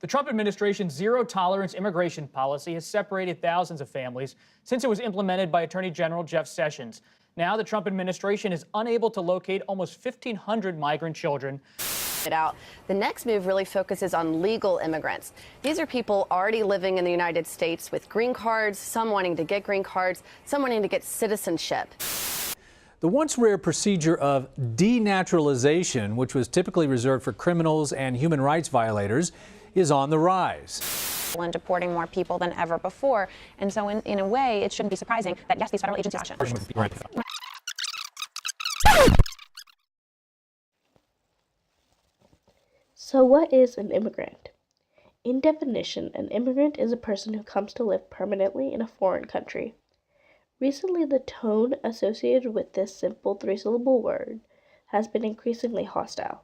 The Trump administration's zero-tolerance immigration policy has separated thousands of families since it was implemented by Attorney General Jeff Sessions. Now, the Trump administration is unable to locate almost 1,500 migrant children. The next move really focuses on legal immigrants. These are people already living in the United States with green cards, some wanting to get green cards, some wanting to get citizenship. The once rare procedure of denaturalization, which was typically reserved for criminals and human rights violators, is on the rise. And deporting more people than ever before. And so in a way, it shouldn't be surprising that, yes, these federal agencies are action. So what is an immigrant? In definition, an immigrant is a person who comes to live permanently in a foreign country. Recently, the tone associated with this simple three-syllable word has been increasingly hostile.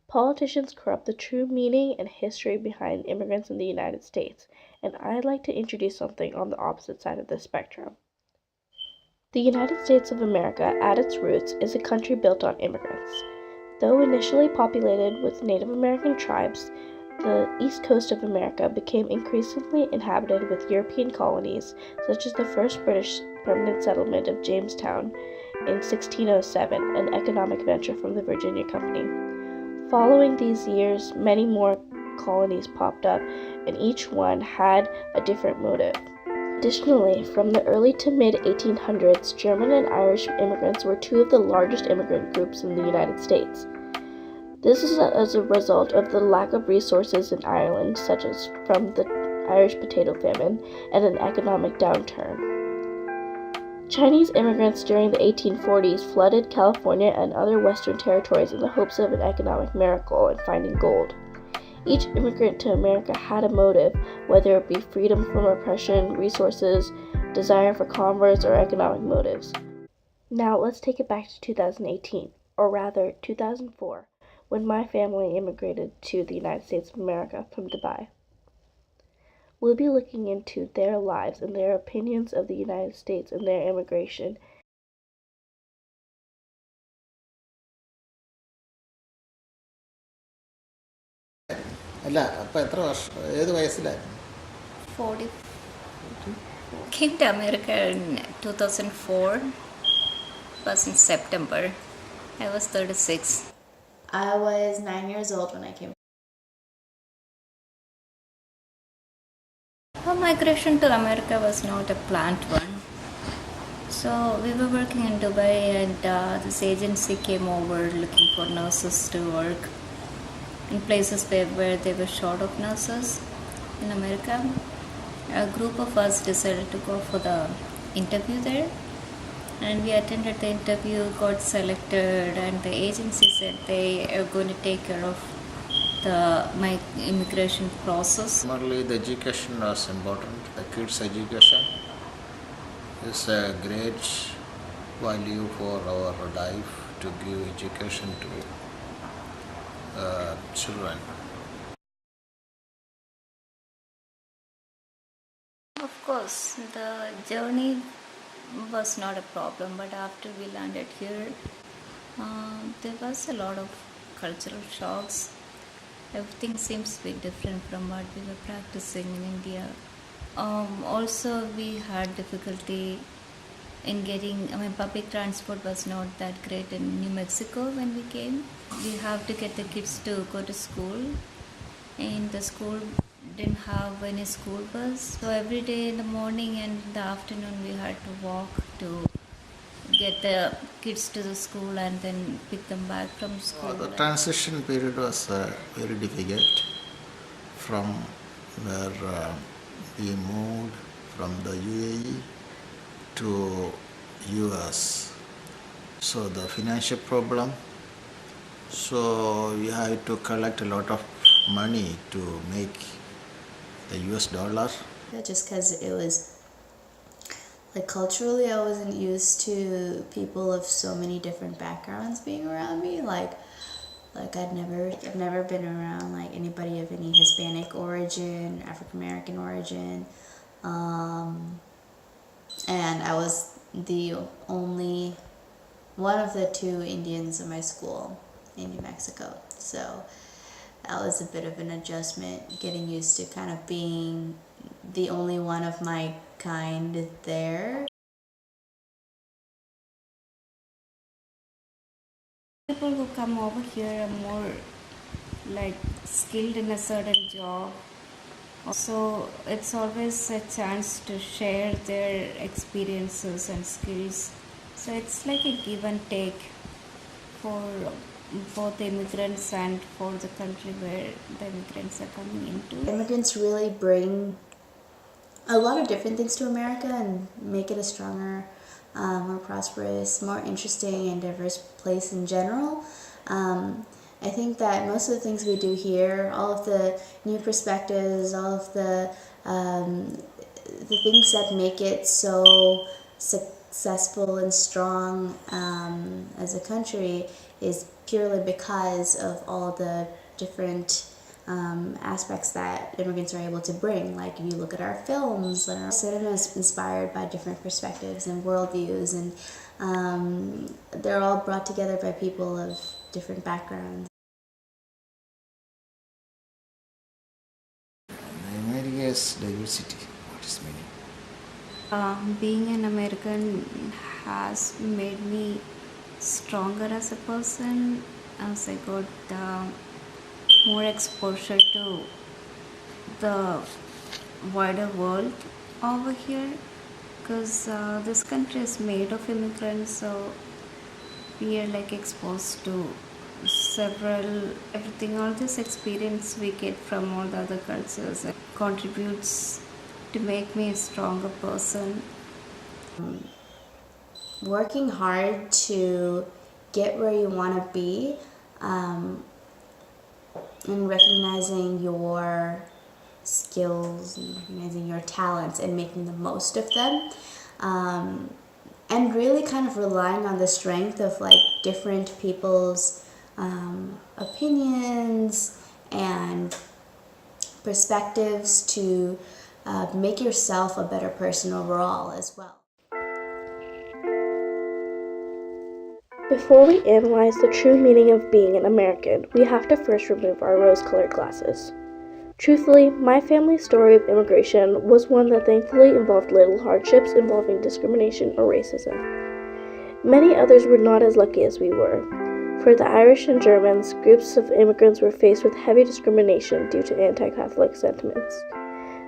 Politicians corrupt the true meaning and history behind immigrants in the United States, and I'd like to introduce something on the opposite side of the spectrum. The United States of America, at its roots, is a country built on immigrants. Though initially populated with Native American tribes, the east coast of America became increasingly inhabited with European colonies, such as the first British permanent settlement of Jamestown in 1607, an economic venture from the Virginia Company. Following these years, many more colonies popped up, and each one had a different motive. Additionally, from the early to mid-1800s, German and Irish immigrants were two of the largest immigrant groups in the United States. This is as a result of the lack of resources in Ireland, such as from the Irish potato famine and an economic downturn. Chinese immigrants during the 1840s flooded California and other western territories in the hopes of an economic miracle and finding gold. Each immigrant to America had a motive, whether it be freedom from oppression, resources, desire for commerce, or economic motives. Now let's take it back to 2018, or rather 2004, when my family immigrated to the United States of America from Dubai. We'll be looking into their lives and their opinions of the United States and their immigration. അല്ല അപ്പോൾ എത്ര വർഷം ഏത് വയസ്സിലായിരുന്നു? 40. Came to America in 2004. Was in September. I was 36. I was 9 years old when I came. Our migration to America was not a planned one. So we were working in Dubai, and this agency came over looking for nurses to work in places where they were short of nurses in America. A group of us decided to go for the interview there, and we attended the interview, got selected, and the agency said they are going to take care of my immigration process. Normally the education was important. The kids' education is a great value for our life, to give education to children. Of course, the journey was not a problem, but after we landed here, there was a lot of cultural shocks. Everything seems to be different from what we were practicing in India. Also, we had difficulty in getting, public transport was not that great in New Mexico when we came. We have to get the kids to go to school, and the school didn't have any school bus. So every day in the morning and in the afternoon we had to walk to get the kids to the school and then pick them back from school. The transition period was very difficult from where we moved from the UAE to US. So the financial problem, so we had to collect a lot of money to make the US dollar. Just because it was, like, culturally I wasn't used to people of so many different backgrounds being around me. Like I've never been around like anybody of any Hispanic origin, African American origin, and I was the only one of the two Indians in my school in New Mexico. So that was a bit of an adjustment, getting used to kind of being the only one of my kind there. People who come over here are more like skilled in a certain job. So it's always a chance to share their experiences and skills. So it's like a give and take for both immigrants and for the country where the immigrants are coming into. Immigrants really bring a lot of different things to America and make it a stronger, more prosperous, more interesting and diverse place in general. I think that most of the things we do here, all of the new perspectives, all of the things that make it so successful and strong as a country is purely because of all the different aspects that immigrants are able to bring. Like if you look at our films, and our cinema is inspired by different perspectives and worldviews, and they're all brought together by people of different backgrounds. America's diversity, what is meaning? Being an American has made me stronger as a person as I got more exposure to the wider world over here, because this country is made of immigrants, so we are like exposed to everything, all this experience we get from all the other cultures. It contributes to make me a stronger person. Working hard to get where you want to be, and recognizing your skills and recognizing your talents and making the most of them, and really kind of relying on the strength of like different people's opinions and perspectives to make yourself a better person overall as well. Before we analyze the true meaning of being an American, we have to first remove our rose-colored glasses. Truthfully, my family's story of immigration was one that thankfully involved little hardships involving discrimination or racism. Many others were not as lucky as we were. For the Irish and Germans, groups of immigrants were faced with heavy discrimination due to anti-Catholic sentiments.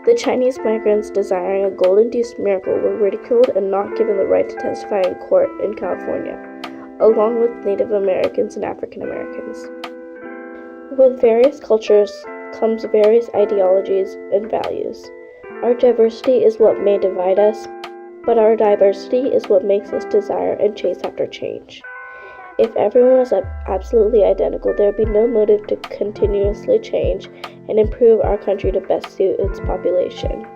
The Chinese migrants desiring a gold-induced miracle were ridiculed and not given the right to testify in court in California, along with Native Americans and African Americans. With various cultures comes various ideologies and values. Our diversity is what may divide us, but our diversity is what makes us desire and chase after change. If everyone was absolutely identical, there would be no motive to continuously change and improve our country to best suit its population.